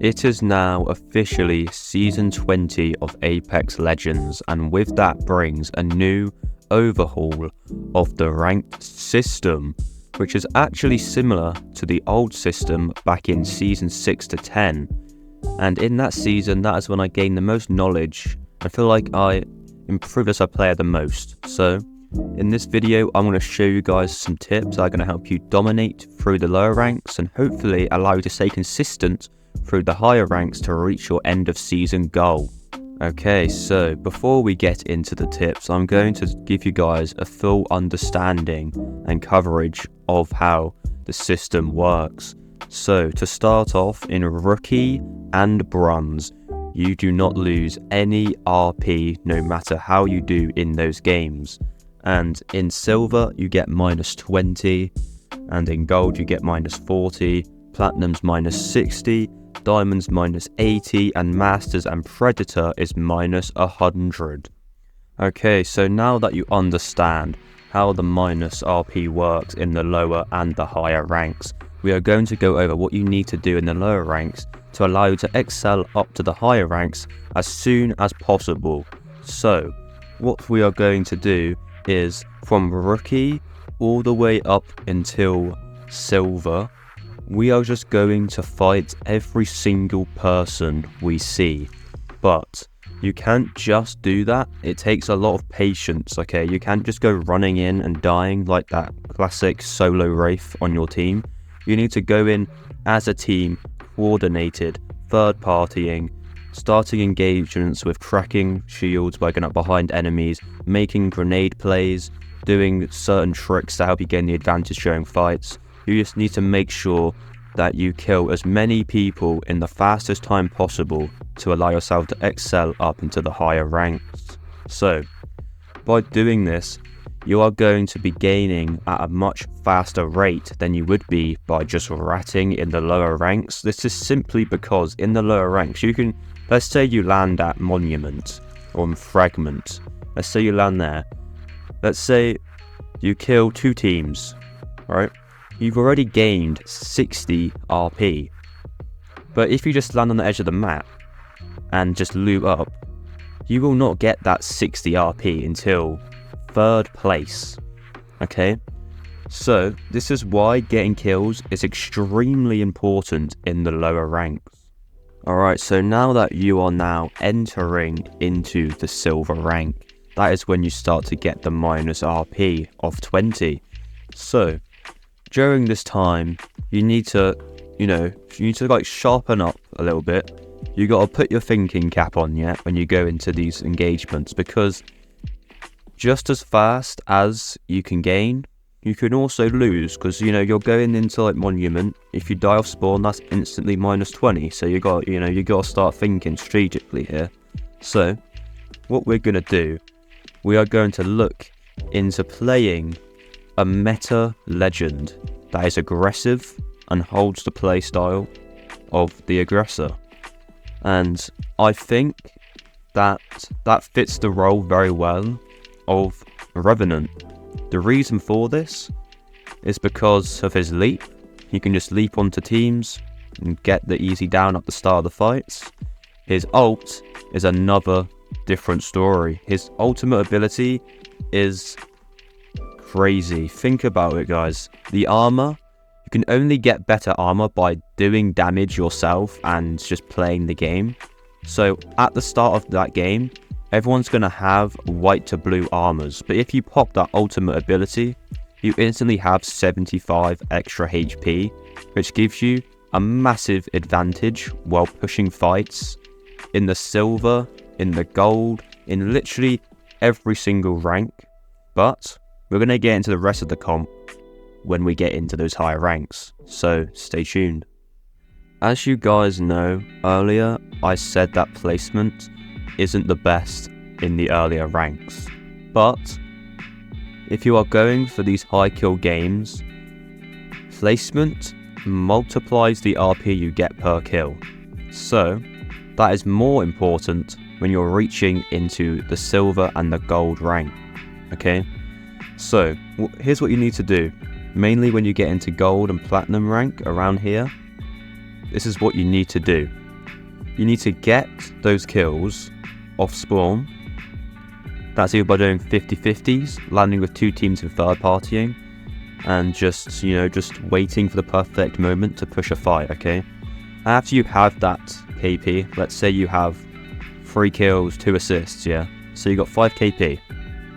It is now officially Season 20 of Apex Legends, and with that brings a new overhaul of the ranked system, which is actually similar to the old system back in Season 6 to 10. And in that season, that is when I gained the most knowledge. I feel like I improved as a player the most. So in this video, I'm going to show you guys some tips that are going to help you dominate through the lower ranks and hopefully allow you to stay consistent through the higher ranks to reach your end of season goal. Okay, so before we get into the tips, I'm going to give you guys a full understanding and coverage of how the system works. So to start off, in Rookie and Bronze, you do not lose any RP no matter how you do in those games. And in Silver, you get -20, and in Gold, you get -40, Platinum's -60, Diamonds -80, and Masters and Predator is -100. Okay, so now that you understand how the minus RP works in the lower and the higher ranks, we are going to go over what you need to do in the lower ranks to allow you to excel up to the higher ranks as soon as possible. So, what we are going to do is from Rookie all the way up until Silver, we are just going to fight every single person we see. But you can't just do that. It takes a lot of patience, okay? You can't just go running in and dying like that classic solo Wraith on your team. You need to go in as a team, coordinated, third partying, starting engagements with cracking shields by going up behind enemies, making grenade plays, doing certain tricks to help you gain the advantage during fights. You just need to make sure that you kill as many people in the fastest time possible to allow yourself to excel up into the higher ranks. So, by doing this, you are going to be gaining at a much faster rate than you would be by just ratting in the lower ranks. This is simply because in the lower ranks, you can, let's say you land at Monument or Fragment. Let's say you land there. Let's say you kill 2 teams, right? You've already gained 60 RP. But if you just land on the edge of the map and just loot up, you will not get that 60 RP until 3rd place. Okay? So, this is why getting kills is extremely important in the lower ranks. Alright, so now that you are now entering into the Silver rank, that is when you start to get the minus RP of 20. So, during this time, you need to like sharpen up a little bit. You got to put your thinking cap on, yeah, when you go into these engagements, because just as fast as you can gain, you can also lose, because you're going into like Monument. If you die off spawn, that's instantly -20. So you got to start thinking strategically here. So what we're gonna do, we are going to look into playing a meta legend that is aggressive and holds the playstyle of the aggressor. And I think that fits the role very well of Revenant. The reason for this is because of his leap. He can just leap onto teams and get the easy down at the start of the fights. His ult is another different story. His ultimate ability is crazy. Think about it, guys. The armor, you can only get better armor by doing damage yourself and just playing the game. So at the start of that game, everyone's going to have white to blue armors, but if you pop that ultimate ability, you instantly have 75 extra HP, which gives you a massive advantage while pushing fights in the Silver, in the Gold, in literally every single rank. But we're going to get into the rest of the comp when we get into those higher ranks, so stay tuned. As you guys know, earlier I said that placement isn't the best in the earlier ranks, but if you are going for these high kill games, placement multiplies the RP you get per kill. So that is more important when you're reaching into the Silver and the Gold rank, okay? So here's what you need to do. Mainly when you get into Gold and Platinum rank around here, this is what you need to do. you need to get those kills off spawn. That's either by doing 50-50s, landing with 2 teams in third partying, and just waiting for the perfect moment to push a fight, okay? After you have that KP, let's say you have 3 kills, 2 assists, yeah? So you got 5 KP.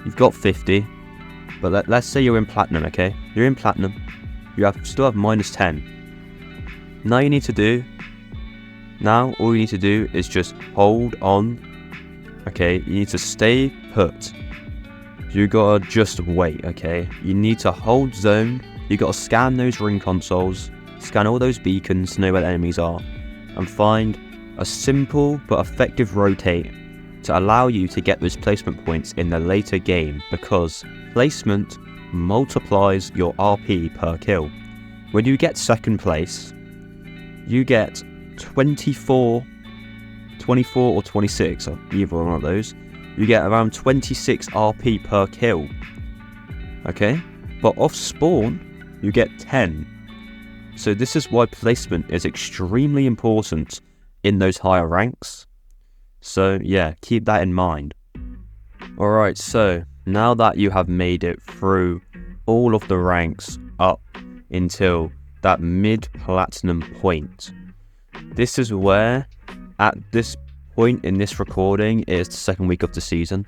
You've got 50, but let's say you're in platinum, okay? You're in platinum. You still have minus 10. Now all you need to do is just hold on. Okay, you need to stay put. You gotta just wait, okay? You need to hold zone. You gotta scan those ring consoles, scan all those beacons to know where the enemies are, and find a simple but effective rotate to allow you to get those placement points in the later game, because placement multiplies your RP per kill. When you get second place, you get 24 or 26, or either one of those. You get around 26 RP per kill. Okay? But off spawn, you get 10. So this is why placement is extremely important in those higher ranks. So yeah, keep that in mind. Alright, so now that you have made it through all of the ranks up until that mid-platinum point, this is where, at this point in this recording, is the second week of the season.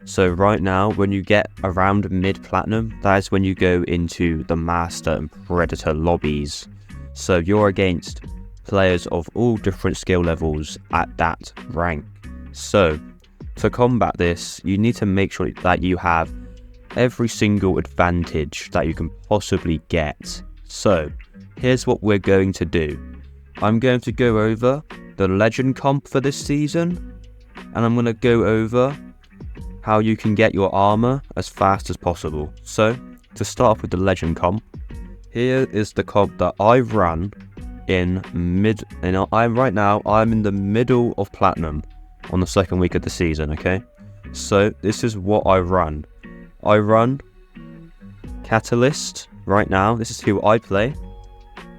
So right now, when you get around mid-platinum, that is when you go into the Master and Predator lobbies. So you're against players of all different skill levels at that rank. So to combat this, you need to make sure that you have every single advantage that you can possibly get. So here's what we're going to do. I'm going to go over the legend comp for this season, and I'm going to go over how you can get your armor as fast as possible. So to start off with the legend comp, here is the comp that I ran in right now I'm in the middle of platinum on the second week of the season, okay? So this is what I run. I run Catalyst right now. This is who I play.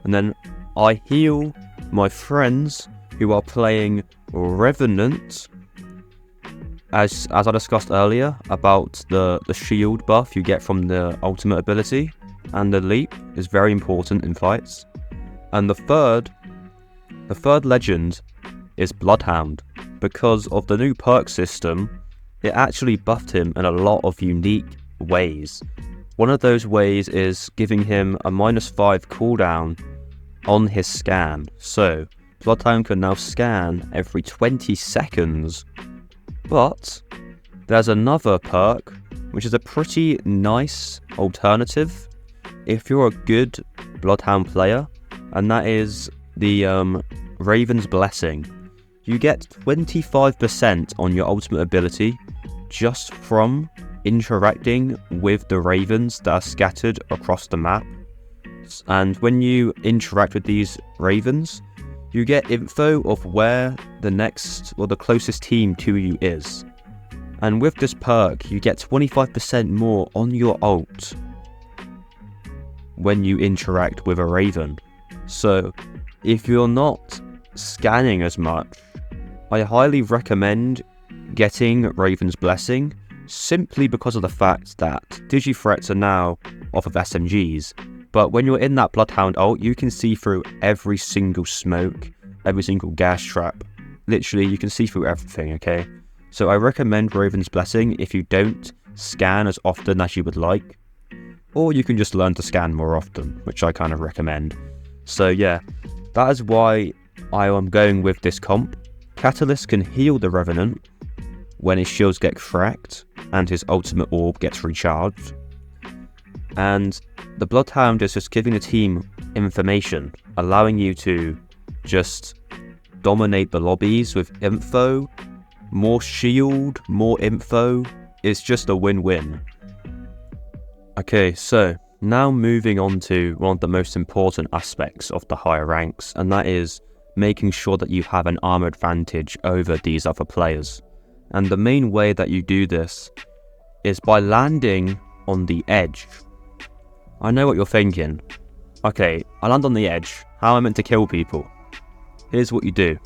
And then I heal my friends who are playing Revenant, as I discussed earlier about the shield buff you get from the ultimate ability, and the leap is very important in fights. And the third legend is Bloodhound. Because of the new perk system, it actually buffed him in a lot of unique ways. One of those ways is giving him a -5 cooldown on his scan. So Bloodhound can now scan every 20 seconds. But there's another perk, which is a pretty nice alternative if you're a good Bloodhound player, and that is the Raven's Blessing. You get 25% on your ultimate ability just from interacting with the ravens that are scattered across the map. And when you interact with these ravens, you get info of where the closest team to you is. And with this perk, you get 25% more on your ult when you interact with a raven. So if you're not scanning as much, I highly recommend getting Raven's Blessing, simply because of the fact that Digithreats are now off of SMGs. But when you're in that Bloodhound ult, you can see through every single smoke, every single gas trap. Literally, you can see through everything, okay? So I recommend Raven's Blessing if you don't scan as often as you would like. Or you can just learn to scan more often, which I kind of recommend. So yeah, that is why I am going with this comp. Catalyst can heal the Revenant when his shields get cracked and his ultimate orb gets recharged. And the Bloodhound is just giving the team information, allowing you to just dominate the lobbies with info. More shield, more info. It's just a win-win. Okay, so now moving on to one of the most important aspects of the higher ranks, and that is making sure that you have an armor advantage over these other players. And the main way that you do this is by landing on the edge. I know what you're thinking. Okay, I land on the edge. How am I meant to kill people? Here's what you do.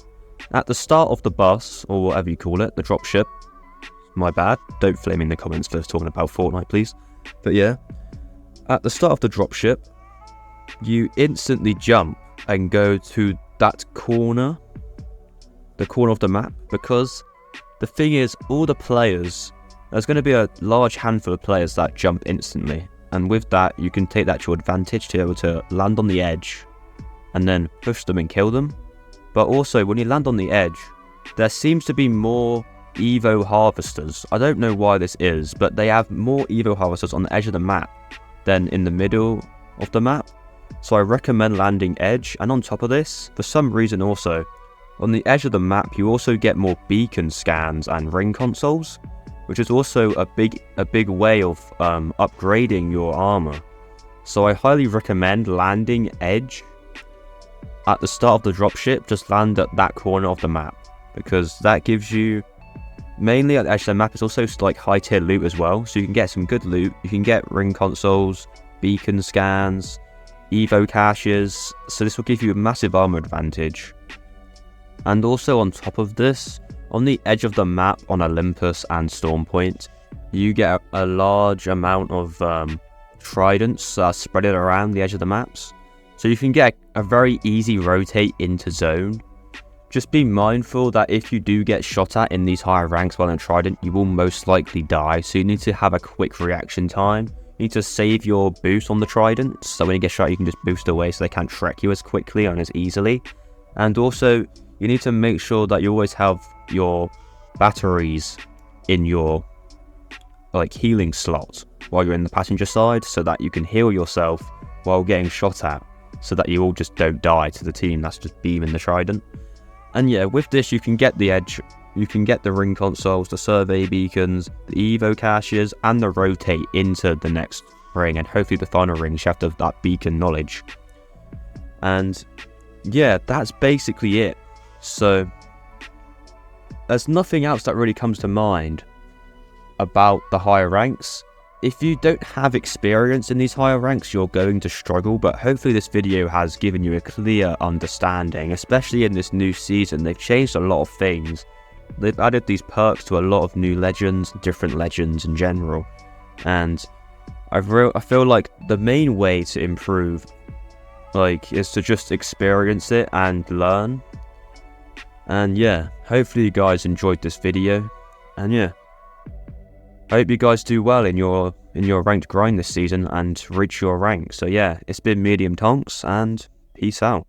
At the start of the bus, or whatever you call it, the dropship, my bad, don't flame me in the comments for talking about Fortnite, please. But yeah, at the start of the dropship, you instantly jump and go to that corner, the corner of the map, because the thing is, all the players, there's going to be a large handful of players that jump instantly, and with that, you can take that to your advantage to be able to land on the edge and then push them and kill them. But also, when you land on the edge, there seems to be more Evo harvesters. I don't know why this is, but they have more Evo harvesters on the edge of the map than in the middle of the map. So I recommend landing edge, and on top of this, for some reason also, on the edge of the map you also get more beacon scans and ring consoles, which is also a big way of upgrading your armor. So I highly recommend landing edge at the start of the dropship. Just land at that corner of the map, because that gives you, mainly at the edge of the map, it's also like high tier loot as well, so you can get some good loot. You can get ring consoles, beacon scans, evo caches, so this will give you a massive armor advantage. And also on top of this, on the edge of the map on Olympus and Stormpoint, you get a large amount of tridents spread around the edge of the maps, so you can get a very easy rotate into zone. Just be mindful that if you do get shot at in these higher ranks while in a trident, you will most likely die, so you need to have a quick reaction time. You need to save your boost on the trident, so when you get shot you can just boost away so they can't Shrek you as quickly and as easily. And also, you need to make sure that you always have your batteries in your healing slot while you're in the passenger side, so that you can heal yourself while getting shot at, so that you all just don't die to the team that's just beaming the trident. And yeah, with this you can get the edge, you can get the ring consoles, the survey beacons, the evo caches, and the rotate into the next ring, and hopefully the final ring you have to have that beacon knowledge. And yeah, that's basically it. So there's nothing else that really comes to mind about the higher ranks. If you don't have experience in these higher ranks, you're going to struggle, but hopefully this video has given you a clear understanding, especially in this new season. They've changed a lot of things. They've added these perks to a lot of new legends, different legends in general, and I feel like the main way to improve is to just experience it and learn. And yeah, hopefully you guys enjoyed this video, and yeah, I hope you guys do well in your ranked grind this season and reach your rank. So yeah, it's been Medium Tonks, and peace out.